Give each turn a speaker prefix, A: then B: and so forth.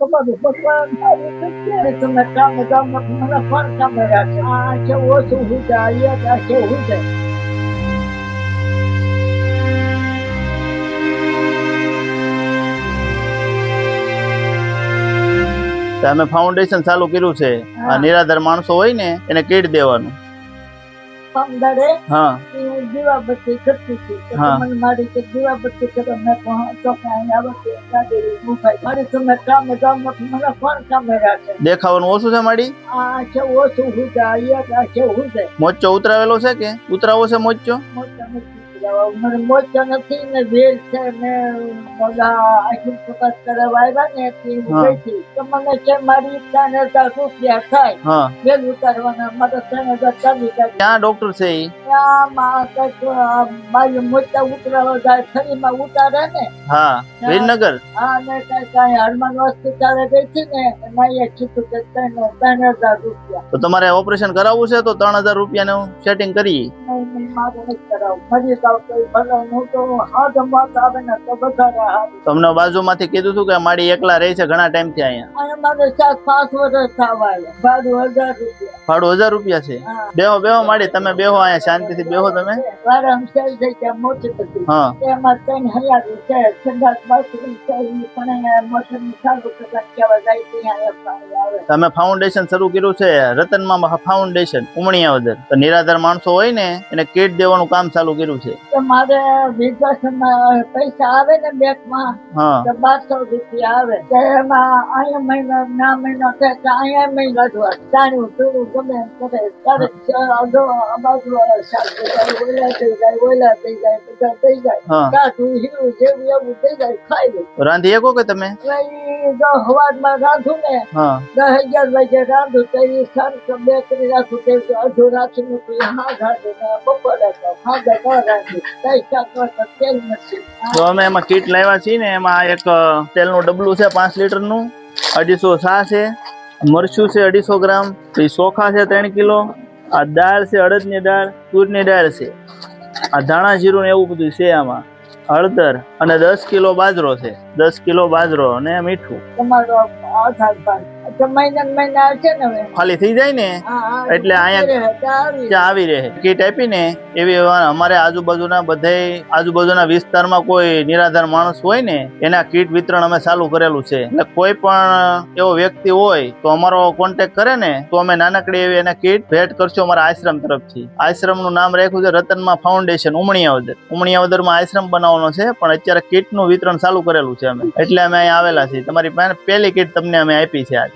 A: તમારું ભગવાન સારું કરશે. તમે કામે કામ મને ફળ કામે રાખે. આ છે ઓછું હું જાય, આ છે હું જાય.
B: અમે ફાઉન્ડેશન ચાલુ કર્યું છે. આ નિરાધાર માણસો હોય ને એને કીટ દેવાનું.
A: પંદરે
B: હા
A: હું દીવાબત્તી કરતી હતી. મને મારી કે દીવાબત્તી કરો મેં તો કાંઈ આવડે મારી તમે કામે કામ મને ફળ કામે રાખે.
B: દેખાવાનું ઓછું છે માડી.
A: આ છે ઓછું હું જાય, આ છે હું જાય.
B: મોચો ઉતરાવેલો છે કે ઉતરાવો છે મોચો?
A: મને મોચો નથી ને વેર છે ને આખી પ્રકાશ કરવા આવ્યા ને તે ગઈ તો મને કે મારી 3,000 રૂપિયા થાય વેલ ઉતારવાના. મારે 3,000 ચાલી જાય.
B: ક્યાં ડોક્ટર છે ઈ?
A: મારી મોચા ઉતરાવા જાય શરીરમાં ઉતારે ને.
B: હા વિરનગર.
A: હા ને કઈ હનુમાન હોસ્પિટલ ગઈ હતી ને એમાં કીધું કે 3,000 રૂપિયા.
B: તો તમારે ઓપરેશન કરાવવું છે તો 3,000 રૂપિયાનું સેટિંગ કરી. તમને બાજુમાંથી કીધું હતું કે મારી એકલા રહી છે ઘણા ટાઈમ થી અહીંયા?
A: મારે 5 વર્ષ થવા ભાડું 1,000 રૂપિયા.
B: ભાડું 1,000 રૂપિયા છે. બેહો બેહો માડી, તમે બેહો અહીંયા શાંતિથી બેહો તમે.
A: મોટી બધી એમાં 3,000 છે. સંડાસ બાથરૂમ છે પણ મોટર ની ચાલુ કેવા જાય.
B: તમે ફાઉન્ડેશન શરૂ કર્યું છે રતનમાં ફાઉન્ડેશન ઉમણિયાવદર. તો નિરાધાર માણસો હોય ને એને કીટ દેવાનું કામ ચાલુ કર્યું છે.
A: મારે વિકાસમાં પૈસા આવે ને બેંકમાં 1200 રૂપિયા આવે. એમાં અહીંયા મહિનો ના મહિનો થાય તો અહીંયા મહિનો જાણ્યું પીવું ગમે કરે ત્યારે બાજુ ઓલા થઈ જાય ઓલા થઈ જાય બધા થઈ જાય. કાઢું હીરું જેવું એવું થઈ જાય ખાઈ લો.
B: રાંધી શકો કે તમે?
A: સવારમાં રાંધું ને 10-11 વાગે રાંધું તો એ સારું બેકરી રાખું તો અડધું રાખીને બપોરે
B: તો અમે એમાં કીટ લાવ્યા છીએ ને એમાં એક તેલનું ડબલું છે 5 લીટરનું, 250 છા છે, મરચું છે 250 ગ્રામ, ચોખા છે 3 કિલો, આ દાળ છે અડદની દાળ, તુરની દાળ છે, આ ધાણા જીરું ને એવું બધું છે. આમાં હળદર અને 10 કિલો બાજરો છે, 10 કિલો બાજરો અને મીઠું.
A: તમારો આધાર કાર્ડ મહિના આવશે ને
B: ખાલી થઈ જાય ને એટલે અહીંયા આવી રહે. કીટ આપી ને એવી અમારે આજુબાજુના વિસ્તારમાં કોઈ નિરાધાર માણસ હોય ને એના કીટ વિતરણ અમે ચાલુ કરેલું છે. એટલે કોઈ પણ એવો વ્યક્તિ હોય તો અમારો કોન્ટેક્ટ કરે ને તો અમે નાનકડી એવી એને કીટ ભેટ કરશું અમારા આશ્રમ તરફથી. આશ્રમ નું નામ રાખ્યું છે રતનમાં ફાઉન્ડેશન ઉમણિયાવદર. ઉમણિયાવદરમાં આશ્રમ બનાવવાનો છે પણ અત્યારે કીટ નું વિતરણ ચાલુ કરેલું છે અમે, એટલે અમે અહીંયા આવેલા છીએ. તમારી પહેલી કીટ તમને અમે આપી છે આજ.